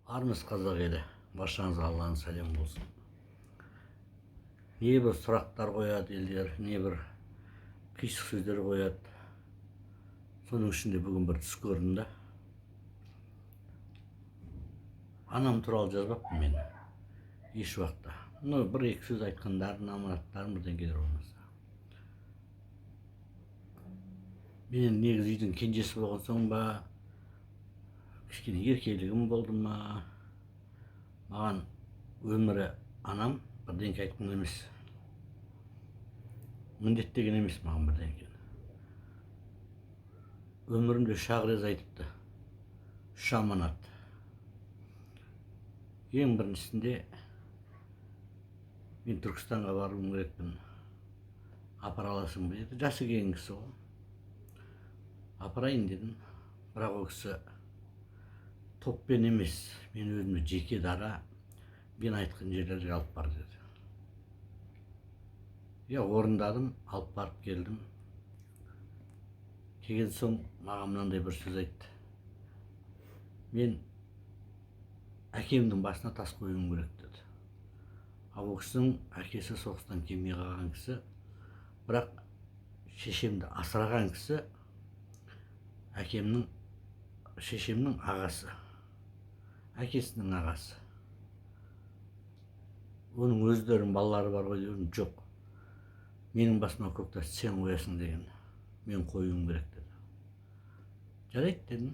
Армысыз қазақ елі, баршаңызға Алланың сәлемі болсын. Небір сұрақтар қояды елдер, небір қисық сөздер қояды. Соның ішінде бүгін бір түс көрдім да. Анам туралы жазбаппын мен еш уақытта. Бір-екі сөз айтқандарын, аманаттарын бірдеңелер болмаса. Мен негізі үйдің кенжесі болған соң ба, кішкене еркелігім болды ма, маған өмірі анам бірдеңке айтқан емес. Міндеттеген емес маған бірдеңке. Өмірімде 3 ағрез айтыпты. 3 аманат. Ең біріншісінде мен Түркістанға баруым керекпін. Апара аласың ба деді. Жасы келген кісі ғой. Апарайын дедім. Бірақ ол кісі топпен емес, мен өзімді жеке дара, мен айтқан жерлерге алып бар деді. Орындадым, алып барып келдім. Келген соң маған мынандай бір сөз айтты. Мен әкемнің басына тас қоюым керек деді. Ол кісінің әкесі соғыстан келмей қалған кісі, бірақ шешемді асыраған кісі шешемнің ағасы, әкесінің ағасы. Оның өздерінің балалары бар ғой дедім, жоқ. Менің басыма көк тасты сен қоясың деген. Мен қоюым керек деді. Жарайды дедім.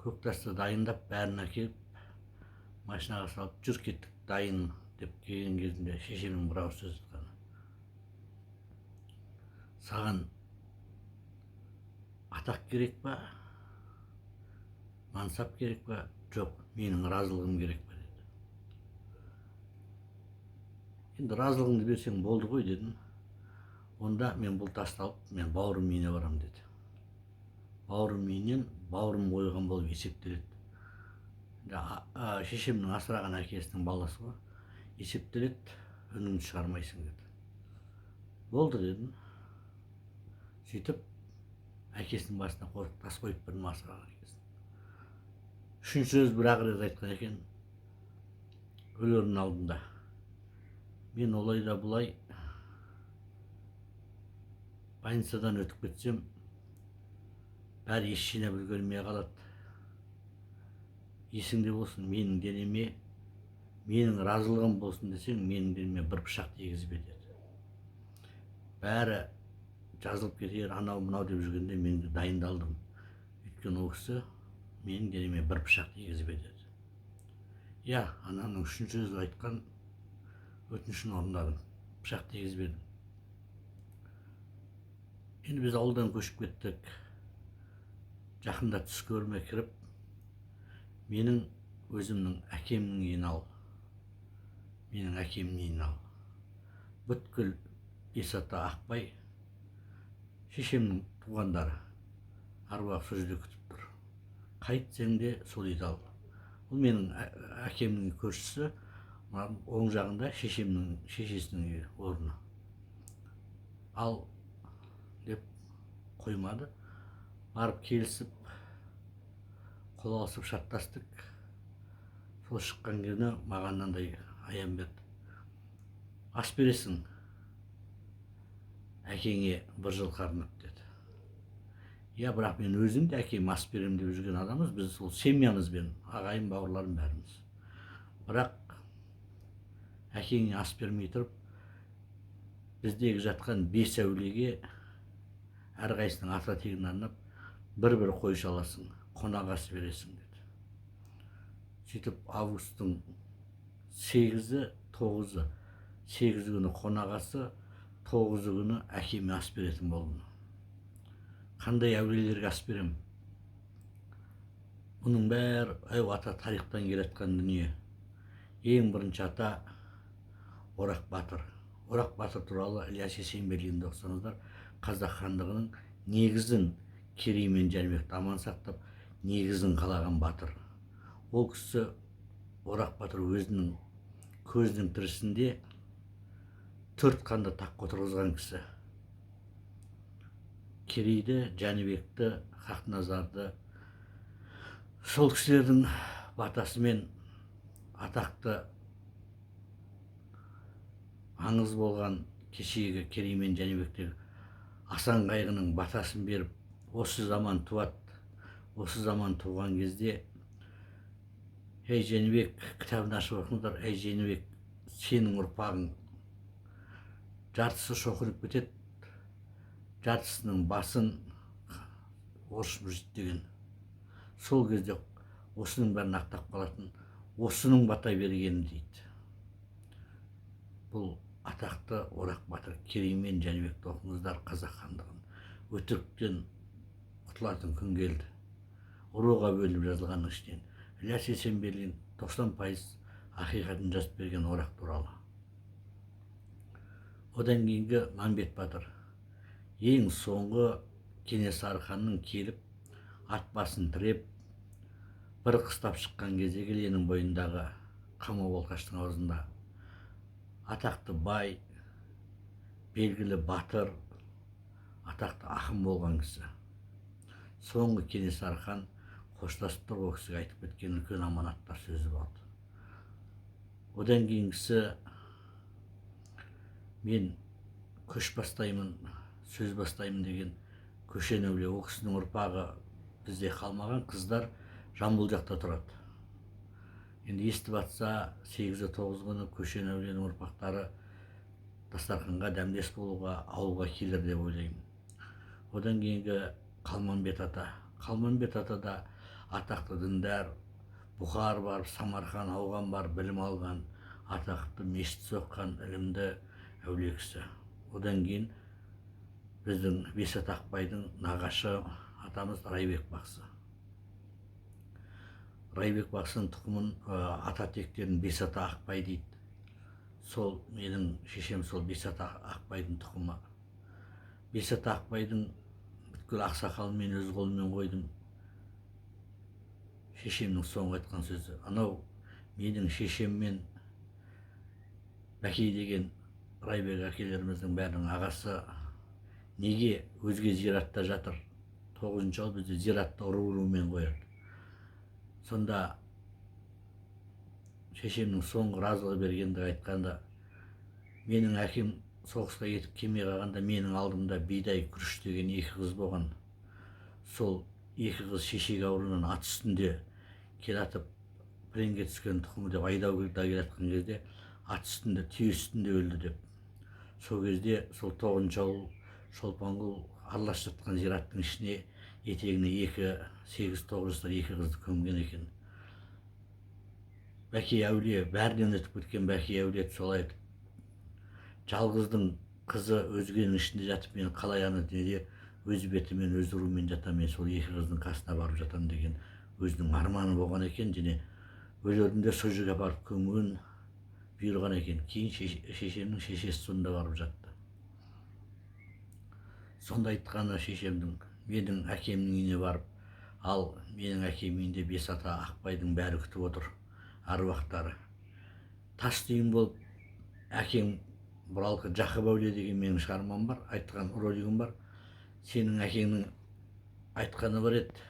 Көк тасты дайындап, бәрін әкеліп, машинаға салып, жүр кеттік, дайын деп келген кезінде шешемнің бір ауыз сөз айтқаны. Саған атақ керек па? Мансап керек па? Жоқ, менің разылығым керек па деді. Енді разылығыңды берсең болды ғой дедім. Онда мен бұл тасты алып, мен бауырым үйіне барам деді. Бауырым үйінен бауырым қойған болып есептеледі. Шешемнің асыраған әкесінің баласы ғой. Есептеледі, үніңді шығармайсың деді. Болды дедім. Сөйтіп, әкесінің басына тас қойып бірін асыраған әкесін. 3-ші сөз бір ағрез айтқан екен, өлерінің алдында. Мен олай да бұлай больницадан өтіп кетсем, бәрі ес жинап үлгермей қалады. Есіңде болсын, менің денеме, менің разылығым болсын десең, менің денеме бір пышақ тигізбе деді. Бәрі жазылып кетер, анау-мынау деп жүргенде мен дайындалдым. Өйткені ол кісі менің денеме бір пышақ тигізбе деді. Анамның 3-ші сөзі айтқан өтінішін орындадым. Пышақ тигізбедім. Енді біз ауылдан көшіп кеттік. Жақында түс көріме кіріп, менің өзімнің әкемнің үйін ал. Менің әкемнің үйін ал. Бүткіл Бесата, Ақбай, шешемнің туғандары аруақ сол жерде күтіп тұр. Қайтсең де сол үйді ал. Бұл менің әкемнің көршісі, оң жағында шешесінің үйі, орны. Ал деп қоймады. Барып келісіп, қол алысып шаттастық. Сол шыққан күні маған мынандай аян берді. Ас бересің, әкеңе 1 жыл қарнап деді. Бірақ мен өзім де әкем ас берем деп жүрген адамыз, біз сол семьямызбен, ағайын бауырларым бәріміз. Бірақ әкеңе ас бермей тұрып, біздегі жатқан 5 әулиеге әрқайсының ата тегін арнап, бір қойшы аласың, қонақасы бересің деді. Сөйтіп августтың 8-і, 9-і, 8 күні қонақасы, 9 күні әкеме ас беретін болдым. Қандай әулиелерге ас берем? Бұның бәрі ата тарихтан келеткен дүние. Ең бірінші ата Орақ Батыр. Орақ Батыр туралы Ілияс Есенберлинді оқысаңыздар, қазақ хандығының негізін Керей мен Жәнібекті аман сақтап, негізін қалаған батыр. Ол кісі Орақ Батыр өзінің көзінің тірісінде 4 қанды таққа отырғызған кісі. Керейді, Жәнібекті, Хақназарды, сол кісілердің батасымен атақты аңыз болған кешегі Керей мен Жәнібектегі Асан қайғының батасын беріп, осы заман туады. Осы заман туған кезде, ей Жәнібек, кітабын ашып оқыңдар, ей Жәнібек, сенің ұрпағың жартысы шоқынып кетеді, жартысының басын орыс мұжит деген. Сол кезде осының бәрін ақтап қалатын, осының бата бергені дейді. Бұл атақты Орақ батыр Керей мен Жәнібекті оқыңыздар, қазақ хандығын. Өтіріктен құтылатын күн келді. Ұруға бөлініп жазылғанның ішінен Ілияс Есенберлин 90% ақиқатын жазып берген Орақ туралы. Одан кейінгі Мәмбет батыр ең соңғы Кенесары ханның келіп ат басын тіреп бір қыстап шыққан кезде Ленің бойындағы қамау балқаштың аузында атақты бай, белгілі батыр, атақты ақын болған кісі. Соңғы Кенесары хан қоштасып тұр, ол кісіге айтып кеткен үлкен аманаттар сөзі болды. Одан кейінгісі мен көш бастаймын, сөз бастаймын деген Көшен әулие, ол кісінің ұрпағы бізде қалмаған, қыздар Жамбыл жақта тұрады. Енді естіп атса 8-9 күні Көшен әулиенің ұрпақтары дастарханға дәмдес болуға ауылға келер деп ойлаймын. Одан кейінгі Қалманбет ата. Қалманбет атада атақты діндар, Бұхар бар, Самарқан, ауған бар, білім алған, атақты мешіт соққан, ілімді әулие кісі. Одан кейін біздің Бесат Ақбайдың нағашы атамыз Райбек бақсы. Райбек бақсының тұқымын ата тектерін Бесат Ақбай дейді. Сол менің шешем сол Бесат Ақбайдың тұқымы. Бесат Ақбайдың бүткіл ақсақалын мен өз қолыммен қойдым. Шешемнің соңғы айтқан сөзі, анау менің шешеммен Бәкей деген Райбек әкелеріміздің бәрінің ағасы неге өзге зиратта жатыр? 9-шы жыл бізде зиратта ұрумен қояды. Сонда шешемнің соңғы разылығы бергенді айтқанда, менің әкем соғысқа кетіп келмей қалғанда менің алдымда бидай, күріш деген 2 қыз болған. Сол 2 қыз шешек ауруынан ат үстінде келатып піренге түскен тұқымы деп айдауда келатқан кезде ат үстінде, түйе үстінде өлді деп. Сол кезде сол 9-шы ауыл Шолпанқұл аралас жатқан зираттың ішіне етегіне 8-9 жастар 2 қызды көмген екен. Бәкей әулие, бәрінен өтіп кеткен Бәкей әулие солай айтып, жалғыздың қызы өзгенің ішінде жатып, мен қалай ана неде өз бетімен, өз ұрумен жатамын, сол 2 қыздың қасына барып жатамын деген өзінің арманы болған екен. Және өлерінде сол жерге барып көмуін бұйырған екен. Кейін шешемнің шешесі сонда барып жатты. Сонда айтқаны шешемдің, менің әкемнің үйіне барып, ал менің әкем үйінде Бесат Ақбайдың бәрі күтіп отыр, аруақтары. Тас түйін болып, әкем Бұралқы Жақып әулие деген менің шығармам бар, айтқан ролигім бар. Сенің әкеңнің айтқаны бар еді,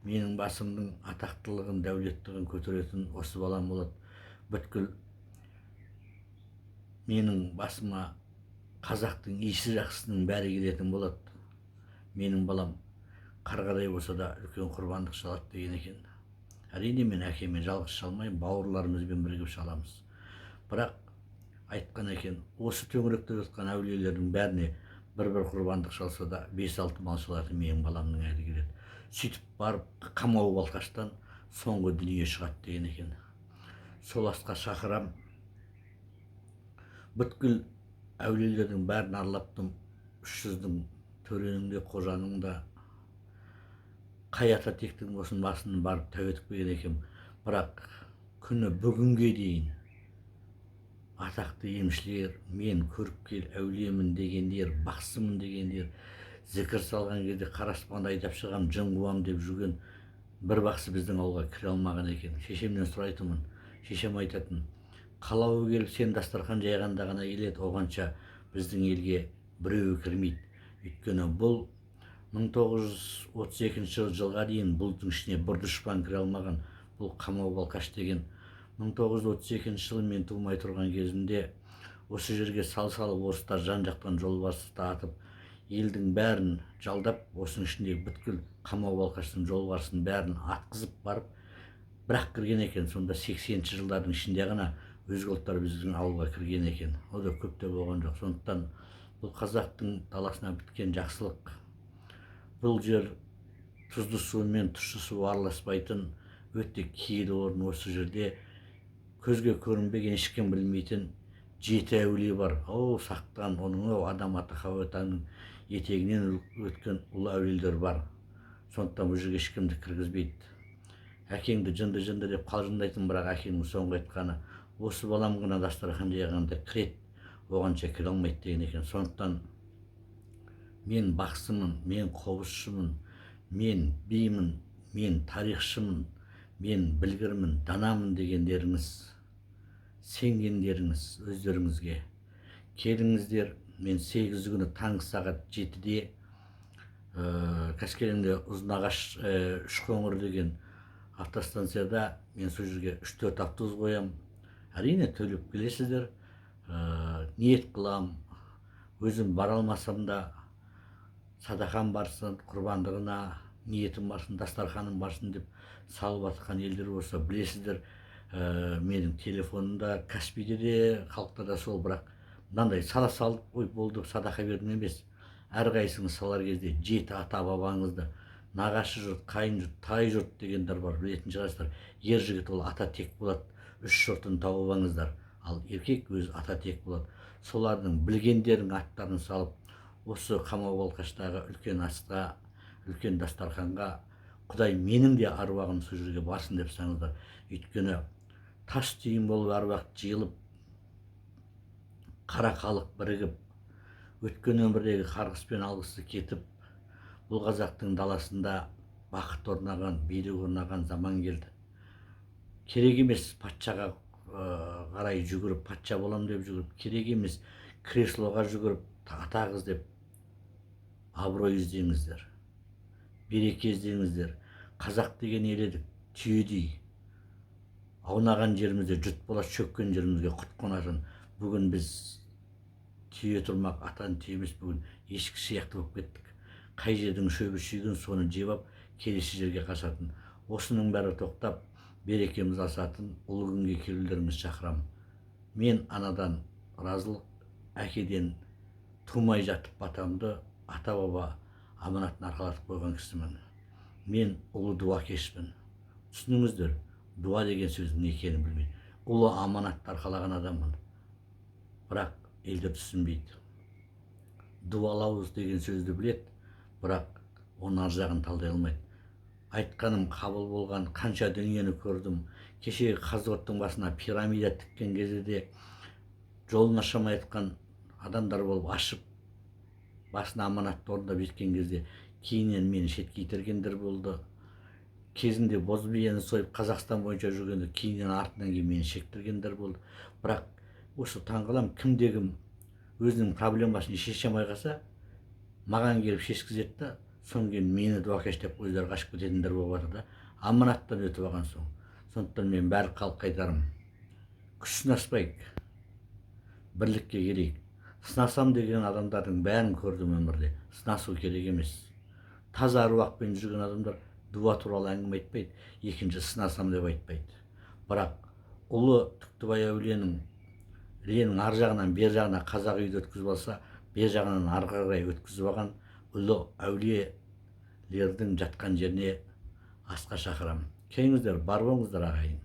менің басымның атақтылығын, дәулеттігін көтеретін осы балам болады. Бүткіл менің басыма қазақтың исі жақсының бәрі келетін болады. Менің балам қарғадай болса да үлкен құрбандық шалады деген екен. Әрине мен әкеме жалғыз шалмаймын, бауырларымызбен бірігіп шаламыз. Бірақ айтқан екен, осы төңіректе жатқан әулиелердің бәріне бір-бір құрбандық шалса да 5-6 мал шалатын менің баламның әлі келеді. Сөйтіп барып қамау балқаштан соңғы дүние шығады деген екен. Сол асқа шақырам. Бүткіл әулиелердің бәрін аралаптым. 300-дің төренің де, қожаның да, қай ата тектің болсын басын барып тәуетіп келген екем. Бірақ күні бүгінге дейін атақты емшілер, мен көріп кел әулиемін дегендер, бақсымын дегендер, зікір салған кезде қараспанды айдап шығам, жын қуам деп жүрген бір бақсы біздің ауылға кіре алмаған екен. Шешемнен сұрайтынмын. Шешем айтатын, қалауы келіп сен дастархан жайғанда ғана келеді, оғанша біздің елге біреуі кірмейді. Өйткені бұл 1932 жылға дейін бұлттың ішіне бір дұшпан кіре алмаған. бұл Қамау Балқаш деген 1932 жылы мен тумай тұрған кезімде осы жерге салып орыстар жан-жақтан жолбарысты атып, елдің бәрін жалдап, осының ішіндегі бүткіл Қамау Балқаштың жолбарысын бәрін атқызып барып, бірақ кірген екен. Сонда 80-ші жылдардың ішінде ғана өзге ұлттар біздің ауылға кірген екен. О да көп те болған жоқ. Сондықтан бұл қазақтың даласына біткен жақсылық. Бұл жер тұзды су мен тұщы су араласпайтын өте киелі орын. Осы жерде көзге көрінбеген, ешкім білмейтін 7 әулие бар. Сақтан, оның адам аты Хауатаның етегінен өткен ұлы әулиелер бар. Сондықтан бұл жерге ешкімді кіргізбейді. Әкеңді жынды деп қалжыңдайтын, бірақ әкеңнің соңғы айтқаны осы балам ғана дастархан жайғанда кіреді, оғанша кіре алмайды деген екен. Сондықтан мен бақсымын, мен қобызшымын, мен бимін, мен тарихшымын, мен білгірмін, данамын дегендеріңіз, сенгендеріңіз өздеріңізге келіңіздер. Мен 8 күні таңғы сағат 7-де Қаскелеңде Ұзынағаш Үшқоңыр деген автостанцияда мен сол жерге 3-4 автобус қоям. Әрине төлеп келесіздер. Ниет қылам. Өзім бара алмасам да садақам барсын, құрбандығына ниетім барсын, дастарханым барсын деп салып атқан елдер болса білесіздер. Менің телефонымда, Каспийде де, халықта да сол, бірақ мынандай сала салып, болды, садақа бердім емес. Әрқайсыңыз салар кезде 7 ата бабаңызды, нағашы жұрт, қайын жұрт, тай жұрт дегендер бар, білетін шығарсыздар. Ер жігіт ол ата тек болады, 3 жұртын тауып алыңыздар. Ал еркек өзі ата тек болады. Солардың білгендердің аттарын салып, осы Қамау Балқаштағы үлкен асқа, үлкен дастарханға Құдай менің де аруағым сол жерге барсын деп саңыздар. Өйткені тас түйін болып аруақ жиылып, қара халық бірігіп, өткен өмірдегі қарғыспен алғысы кетіп, бұл қазақтың даласында бақыт орнаған, билік орнаған заман келді. Керек емес патшаға қарай жүгіріп, патша болам деп жүгіріп, керек емес креслоға жүгіріп, атақ іздеп, абырой іздеңіздер, береке іздеңіздер. Қазақ деген ел едік, түйедей. Аунаған жерімізде жұт болады, шөккен жерімізге құт қонатын. Бүгін біз түйе тұрмақ, атан түйеміз, бүгін ешкі сияқты болып кеттік. Қай жердің шөбі шүйген соны жеп ап, келесі жерге қашатын. Осының бәрі тоқтап, берекеміз асатын ұлы күнге келулеріңізді шақырамын. Мен анадан разылық, әкеден тумай жатып батамды ата баба аманатын арқалатып қойған кісімін. Мен ұлы дуакешпін. Түсініңіздер, дуа деген сөздің не екенін білмейді. Ұлы аманатты арқалаған адаммын. Бірақ елдер түсінбейді. Дуалауыз деген сөзді білет, бірақ оның ар жағын талдай алмайды. Айтқаным қабыл болған, қанша дүниені көрдім. Кешегі Қазығұрттың басына пирамида тіккен кезде де жолын ашамай айтқан адамдар болып ашып, басына аманатты орындап жеткен кезде кейіннен мені шетке itергендер болды. Кезінде Бозбияны сойып Қазақстан бойынша жүргенде кейіннен артынан кейін мені шектіргендер болды. Бірақ осы таңғалам, кімде-кім өзінің проблемасын шеше алмай қалса, маған келіп шешкізеді да, содан кейін мені дуакеш деп өздері қашып кететіндер болып жатыр да. Аманаттан өтіп алған соң. Сондықтан мен бәрі халыққа айтарым. Күш сынаспайық, бірлікке келейік. Сынасам деген адамдардың бәрін көрдім өмірде. Сынасу керек емес. Таза аруақпен жүрген адамдар дуа туралы әңгіме айтпайды, екінші сынасам деп айтпайды. Бірақ ұлы Түктібай әулиенің Ленің ар жағынан бер жағына қазақ үйді өткізіп алса, бер жағынан ары қарай өткізіп алған ұлы әулиелердің жатқан жеріне асқа шақырамын. Келіңіздер, бар болыңыздар ағайын.